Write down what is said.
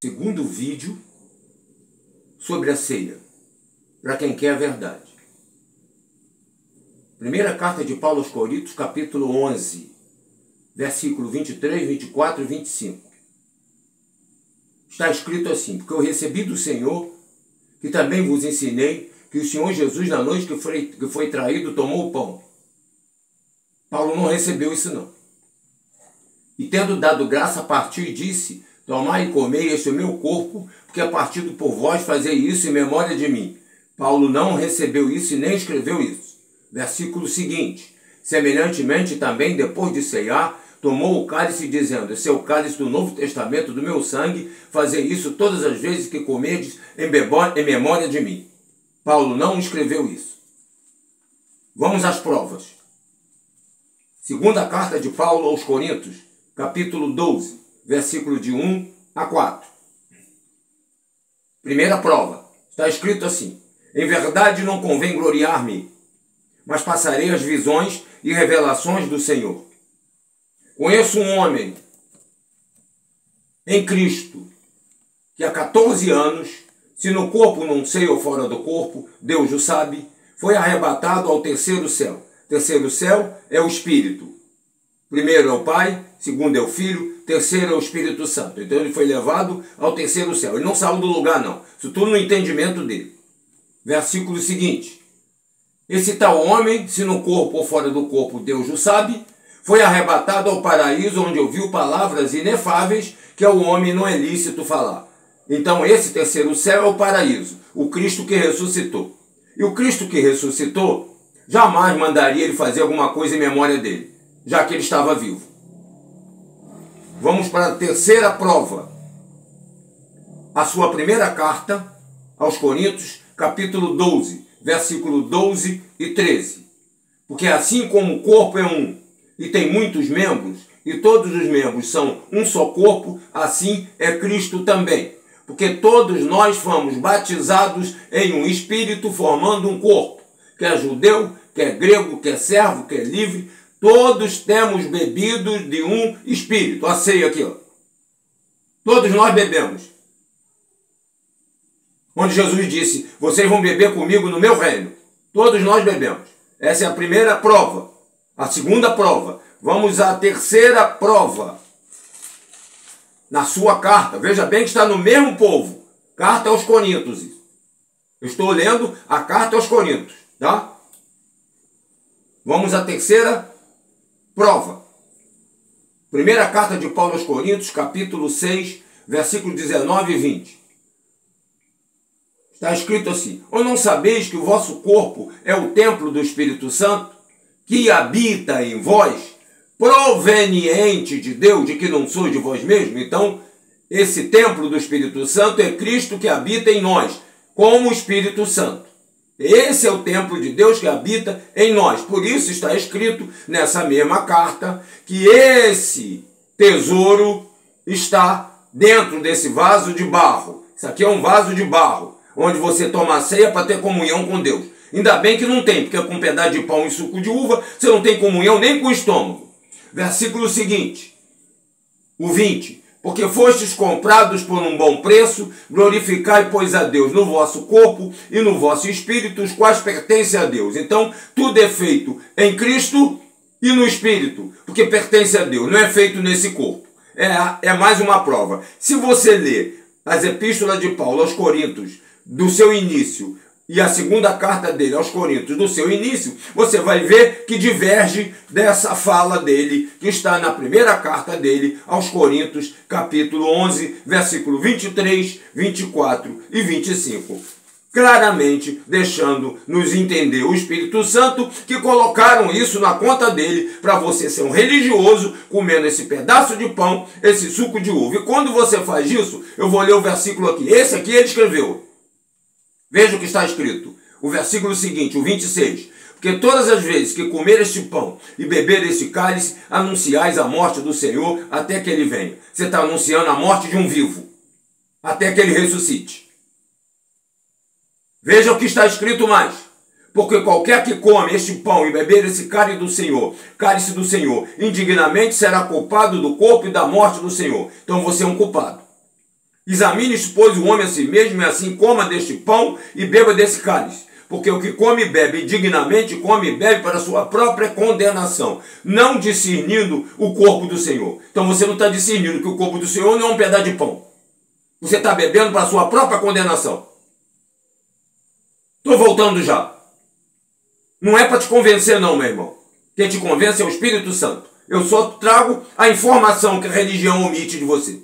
segundo vídeo sobre a ceia, para quem quer a verdade. Primeira carta de Paulo aos Coríntios, capítulo 11, versículo 23, 24 e 25. Está escrito assim: porque eu recebi do Senhor, que também vos ensinei, que o Senhor Jesus, na noite que foi traído, tomou o pão. Paulo não recebeu isso não. E tendo dado graça, partiu e disse: tomai e comei, este é o meu corpo, porque é partido por vós, fazei isso em memória de mim. Paulo não recebeu isso e nem escreveu isso. Versículo seguinte: semelhantemente também, depois de ceiar, tomou o cálice, dizendo: esse é o cálice do Novo Testamento, do meu sangue, fazei isso todas as vezes que comerdes em memória de mim. Paulo não escreveu isso. Vamos às provas. Segunda carta de Paulo aos Coríntios, capítulo 12, versículo de 1 a 4. Primeira prova. Está escrito assim: em verdade não convém gloriar-me, mas passarei as visões e revelações do Senhor. Conheço um homem em Cristo que há 14 anos, se no corpo não sei ou fora do corpo, Deus o sabe, foi arrebatado ao terceiro céu. Terceiro céu é o Espírito. Primeiro é o Pai, segundo é o Filho, terceiro é o Espírito Santo. Então ele foi levado ao terceiro céu. Ele não saiu do lugar não. Isso tudo no entendimento dele. Versículo seguinte: esse tal homem, se no corpo ou fora do corpo Deus o sabe, foi arrebatado ao paraíso, onde ouviu palavras inefáveis que ao homem não é lícito falar. Então esse terceiro céu é o paraíso, o Cristo que ressuscitou. E o Cristo que ressuscitou jamais mandaria ele fazer alguma coisa em memória dele, já que ele estava vivo. Vamos para a terceira prova. A sua primeira carta aos Coríntios, capítulo 12, versículo 12 e 13. Porque assim como o corpo é um e tem muitos membros, e todos os membros são um só corpo, assim é Cristo também. Porque todos nós fomos batizados em um espírito, formando um corpo. Quer judeu, quer grego, quer servo, quer livre, todos temos bebido de um espírito. A ceia aqui, ó. Todos nós bebemos. Onde Jesus disse: vocês vão beber comigo no meu reino. Todos nós bebemos. Essa é a primeira prova. A segunda prova. Vamos à terceira prova. Na sua carta. Veja bem que está no mesmo povo. Carta aos Coríntios. Eu estou lendo a carta aos Coríntios. Tá? Vamos à terceira prova. Primeira carta de Paulo aos Coríntios, capítulo 6, versículos 19 e 20. Está escrito assim: ou não sabeis que o vosso corpo é o templo do Espírito Santo, que habita em vós, proveniente de Deus, de que não sois de vós mesmos? Então, esse templo do Espírito Santo é Cristo que habita em nós, como o Espírito Santo. Esse é o templo de Deus que habita em nós. Por isso está escrito nessa mesma carta que esse tesouro está dentro desse vaso de barro. Isso aqui é um vaso de barro, onde você toma a ceia para ter comunhão com Deus. Ainda bem que não tem, porque com um pedaço de pão e suco de uva, você não tem comunhão nem com o estômago. Versículo seguinte, o 20. Porque fostes comprados por um bom preço, glorificai, pois, a Deus no vosso corpo e no vosso espírito, os quais pertencem a Deus. Então, tudo é feito em Cristo e no espírito, porque pertence a Deus, não é feito nesse corpo. É mais uma prova. Se você ler as epístolas de Paulo aos Coríntios, do seu início, e a segunda carta dele aos Coríntios, do seu início, você vai ver que diverge dessa fala dele, que está na primeira carta dele aos Coríntios, capítulo 11, versículo 23, 24 e 25. Claramente deixando nos entender o Espírito Santo, que colocaram isso na conta dele para você ser um religioso, comendo esse pedaço de pão, esse suco de uva. E quando você faz isso, eu vou ler o versículo aqui. Esse aqui ele escreveu. Veja o que está escrito, o versículo seguinte, o 26. Porque todas as vezes que comer este pão e beber este cálice, anunciais a morte do Senhor até que ele venha. Você está anunciando a morte de um vivo, até que ele ressuscite. Veja o que está escrito mais. Porque qualquer que come este pão e beber esse cálice do Senhor, indignamente será culpado do corpo e da morte do Senhor. Então você é um culpado. Examine-se, pois, o homem a si mesmo, e assim coma deste pão e beba desse cálice. Porque o que come e bebe dignamente, come e bebe para a sua própria condenação, não discernindo o corpo do Senhor. Então você não está discernindo que o corpo do Senhor não é um pedaço de pão. Você está bebendo para a sua própria condenação. Estou voltando já. Não é para te convencer não, meu irmão. Quem te convence é o Espírito Santo. Eu só trago a informação que a religião omite de você.